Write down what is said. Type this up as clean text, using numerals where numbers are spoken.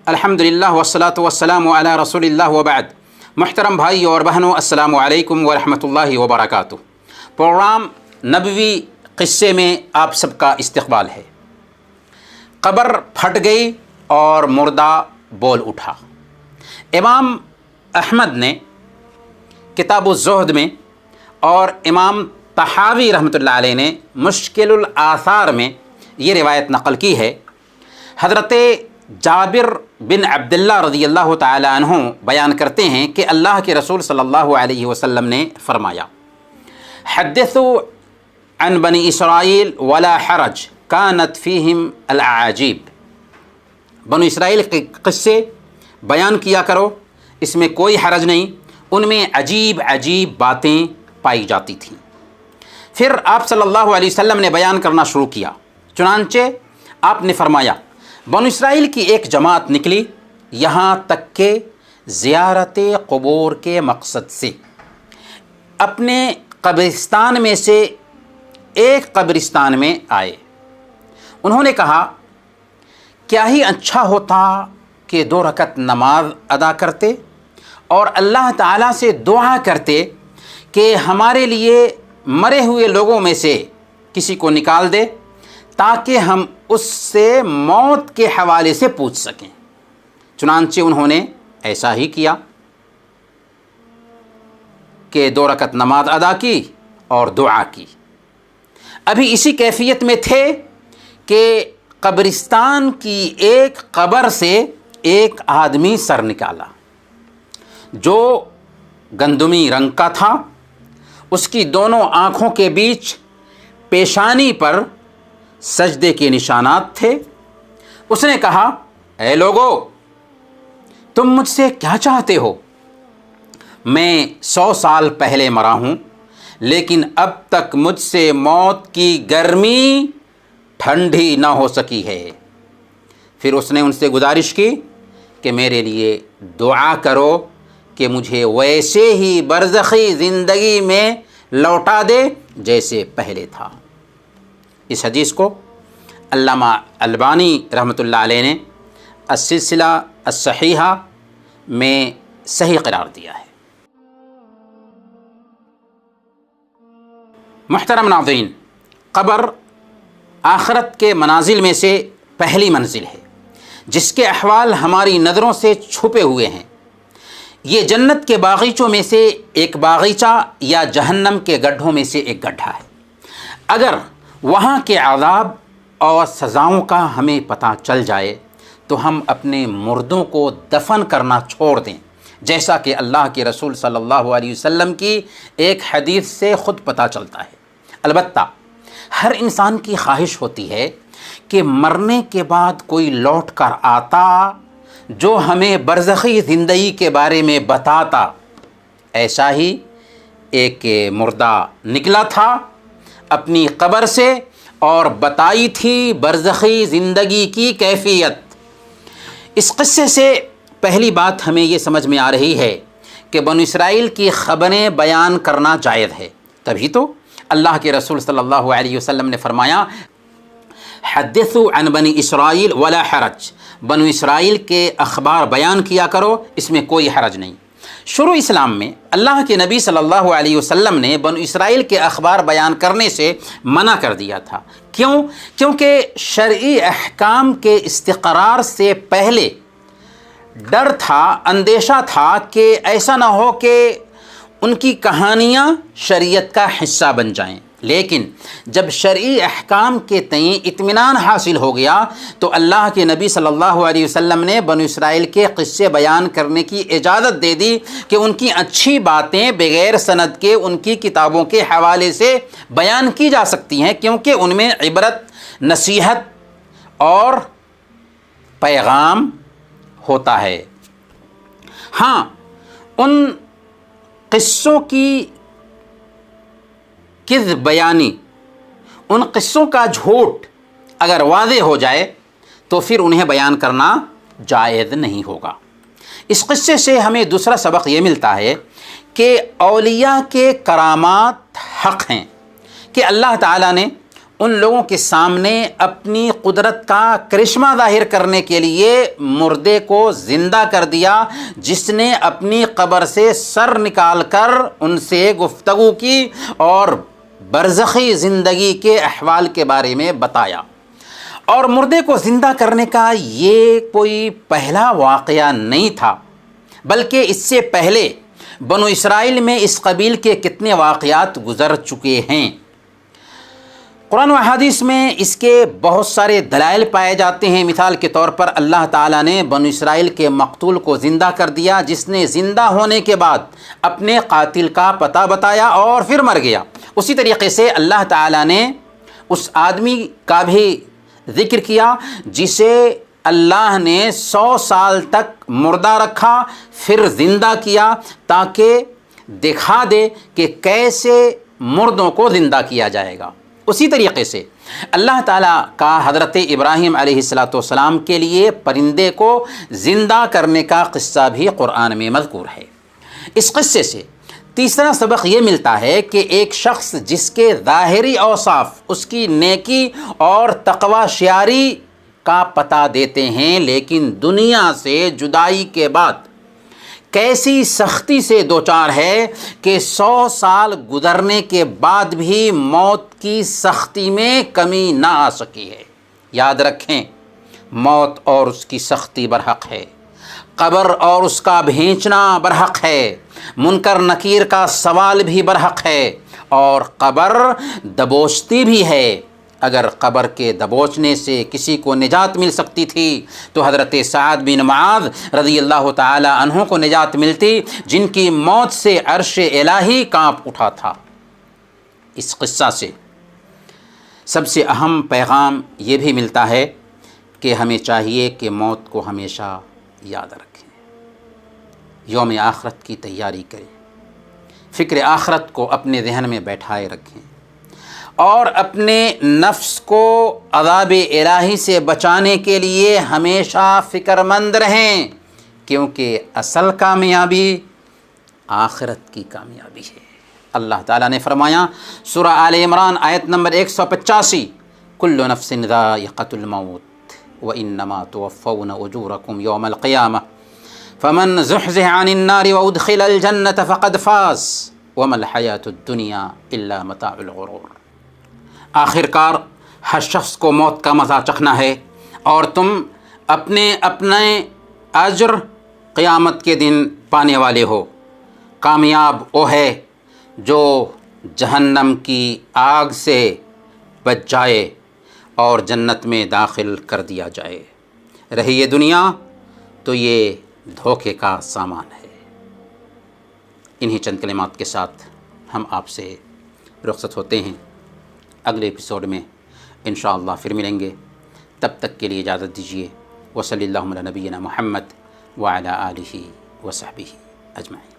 الحمدللہ والصلاۃ والسلام علی رسول اللہ وبعد۔ محترم بھائی اور بہنوں، السلام علیکم ورحمۃ اللہ وبرکاتہ۔ پروگرام نبوی قصے میں آپ سب کا استقبال ہے۔ قبر پھٹ گئی اور مردہ بول اٹھا۔ امام احمد نے کتاب الزہد میں اور امام طحاوی رحمۃ اللہ علیہ نے مشکل الآثار میں یہ روایت نقل کی ہے۔ حضرت جابر بن عبداللہ رضی اللہ تعالی عنہ بیان کرتے ہیں کہ اللہ کے رسول صلی اللہ علیہ وسلم نے فرمایا، حدثوا عن بنی اسرائیل ولا حرج کانت فیہم العجیب۔ بنو اسرائیل کے قصے بیان کیا کرو، اس میں کوئی حرج نہیں، ان میں عجیب عجیب باتیں پائی جاتی تھیں۔ پھر آپ صلی اللہ علیہ وسلم نے بیان کرنا شروع کیا۔ چنانچہ آپ نے فرمایا، بنو اسرائیل کی ایک جماعت نکلی یہاں تک کہ زیارت قبور کے مقصد سے اپنے قبرستان میں سے ایک قبرستان میں آئے۔ انہوں نے کہا، کیا ہی اچھا ہوتا کہ 2 رکعت نماز ادا کرتے اور اللہ تعالیٰ سے دعا کرتے کہ ہمارے لیے مرے ہوئے لوگوں میں سے کسی کو نکال دے تاکہ ہم اس سے موت کے حوالے سے پوچھ سکیں۔ چنانچہ انہوں نے ایسا ہی کیا کہ 2 رکعت نماز ادا کی اور دعا کی۔ ابھی اسی کیفیت میں تھے کہ قبرستان کی ایک قبر سے ایک آدمی سر نکالا جو گندمی رنگ کا تھا۔ اس کی دونوں آنکھوں کے بیچ پیشانی پر سجدے کے نشانات تھے۔ اس نے کہا، اے لوگو، تم مجھ سے کیا چاہتے ہو؟ میں 100 سال پہلے مرا ہوں، لیکن اب تک مجھ سے موت کی گرمی ٹھنڈی نہ ہو سکی ہے۔ پھر اس نے ان سے گزارش کی کہ میرے لیے دعا کرو کہ مجھے ویسے ہی برزخی زندگی میں لوٹا دے جیسے پہلے تھا۔ اس حدیث کو علامہ البانی رحمۃ اللہ علیہ نے السلسلہ الصحیحہ میں صحیح قرار دیا ہے۔ محترم ناظرین، قبر آخرت کے منازل میں سے پہلی منزل ہے جس کے احوال ہماری نظروں سے چھپے ہوئے ہیں۔ یہ جنت کے باغیچوں میں سے ایک باغیچہ یا جہنم کے گڈھوں میں سے ایک گڈھا ہے۔ اگر وہاں کے عذاب اور سزاؤں کا ہمیں پتہ چل جائے تو ہم اپنے مردوں کو دفن کرنا چھوڑ دیں، جیسا کہ اللہ کے رسول صلی اللہ علیہ وسلم کی ایک حدیث سے خود پتہ چلتا ہے۔ البتہ ہر انسان کی خواہش ہوتی ہے کہ مرنے کے بعد کوئی لوٹ کر آتا جو ہمیں برزخی زندگی کے بارے میں بتاتا۔ ایسا ہی ایک مردہ نکلا تھا اپنی قبر سے اور بتائی تھی برزخی زندگی کی کیفیت۔ اس قصے سے پہلی بات ہمیں یہ سمجھ میں آ رہی ہے کہ بنو اسرائیل کی خبریں بیان کرنا جائز ہے۔ تبھی تو اللہ کے رسول صلی اللہ علیہ وسلم نے فرمایا، حدثوا عن بنی اسرائیل ولا حرج۔ بنو اسرائیل کے اخبار بیان کیا کرو، اس میں کوئی حرج نہیں۔ شروع اسلام میں اللہ کے نبی صلی اللہ علیہ وسلم نے بنو اسرائیل کے اخبار بیان کرنے سے منع کر دیا تھا۔ کیوں؟ کیونکہ شرعی احکام کے استقرار سے پہلے ڈر تھا، اندیشہ تھا کہ ایسا نہ ہو کہ ان کی کہانیاں شریعت کا حصہ بن جائیں۔ لیکن جب شرعی احکام کے تئیں اطمینان حاصل ہو گیا تو اللہ کے نبی صلی اللہ علیہ وسلم نے بنو اسرائیل کے قصے بیان کرنے کی اجازت دے دی کہ ان کی اچھی باتیں بغیر سند کے ان کی کتابوں کے حوالے سے بیان کی جا سکتی ہیں، کیونکہ ان میں عبرت، نصیحت اور پیغام ہوتا ہے۔ ہاں، ان قصوں کی کذب بیانی، ان قصوں کا جھوٹ اگر واضح ہو جائے تو پھر انہیں بیان کرنا جائز نہیں ہوگا۔ اس قصے سے ہمیں دوسرا سبق یہ ملتا ہے کہ اولیاء کے کرامات حق ہیں، کہ اللہ تعالیٰ نے ان لوگوں کے سامنے اپنی قدرت کا کرشمہ ظاہر کرنے کے لیے مردے کو زندہ کر دیا، جس نے اپنی قبر سے سر نکال کر ان سے گفتگو کی اور برزخی زندگی کے احوال کے بارے میں بتایا۔ اور مردے کو زندہ کرنے کا یہ کوئی پہلا واقعہ نہیں تھا، بلکہ اس سے پہلے بنو اسرائیل میں اس قبیل کے کتنے واقعات گزر چکے ہیں۔ قرآن و حدیث میں اس کے بہت سارے دلائل پائے جاتے ہیں۔ مثال کے طور پر اللہ تعالیٰ نے بنو اسرائیل کے مقتول کو زندہ کر دیا، جس نے زندہ ہونے کے بعد اپنے قاتل کا پتہ بتایا اور پھر مر گیا۔ اسی طریقے سے اللہ تعالیٰ نے اس آدمی کا بھی ذکر کیا جسے اللہ نے 100 سال تک مردہ رکھا، پھر زندہ کیا، تاکہ دکھا دے کہ کیسے مردوں کو زندہ کیا جائے گا۔ اسی طریقے سے اللہ تعالیٰ کا حضرت ابراہیم علیہ السلام کے لیے پرندے کو زندہ کرنے کا قصہ بھی قرآن میں مذکور ہے۔ اس قصے سے تیسرا سبق یہ ملتا ہے کہ ایک شخص جس کے ظاہری اوصاف اس کی نیکی اور تقوی شعاری کا پتہ دیتے ہیں، لیکن دنیا سے جدائی کے بعد کیسی سختی سے دوچار ہے کہ 100 سال گزرنے کے بعد بھی موت کی سختی میں کمی نہ آ سکی ہے۔ یاد رکھیں، موت اور اس کی سختی برحق ہے، قبر اور اس کا بھینچنا برحق ہے، منکر نکیر کا سوال بھی برحق ہے، اور قبر دبوچتی بھی ہے۔ اگر قبر کے دبوچنے سے کسی کو نجات مل سکتی تھی تو حضرت سعد بن معاذ رضی اللہ تعالی عنہ کو نجات ملتی، جن کی موت سے عرش الہی کانپ اٹھا تھا۔ اس قصہ سے سب سے اہم پیغام یہ بھی ملتا ہے کہ ہمیں چاہیے کہ موت کو ہمیشہ یاد رکھیں، یوم آخرت کی تیاری کریں، فکر آخرت کو اپنے ذہن میں بیٹھائے رکھیں، اور اپنے نفس کو عذاب الہی سے بچانے کے لیے ہمیشہ فکر مند رہیں، کیونکہ اصل کامیابی آخرت کی کامیابی ہے۔ اللہ تعالیٰ نے فرمایا سورہ آل عمران آیت نمبر 185، کل نفس ذائقۃ الموت وانما توفون اجورکم یوم القیامہ فمن زحزح عن النار وادخل الجنۃ فقد فاز وما الحیاۃ الدنیا الا متاع الغرور۔ آخر کار ہر شخص کو موت کا مزہ چکھنا ہے، اور تم اپنے اجر قیامت کے دن پانے والے ہو۔ کامیاب وہ ہے جو جہنم کی آگ سے بچ جائے اور جنت میں داخل کر دیا جائے۔ رہی یہ دنیا تو یہ دھوکے کا سامان ہے۔ انہی چند کلمات کے ساتھ ہم آپ سے رخصت ہوتے ہیں، اگلے ایپیسوڈ میں انشاءاللہ پھر ملیں گے۔ تب تک کے لیے اجازت دیجیے۔ وصلی اللہ علی نبینا محمد وعلی آلہ وصحبہ اجمعین۔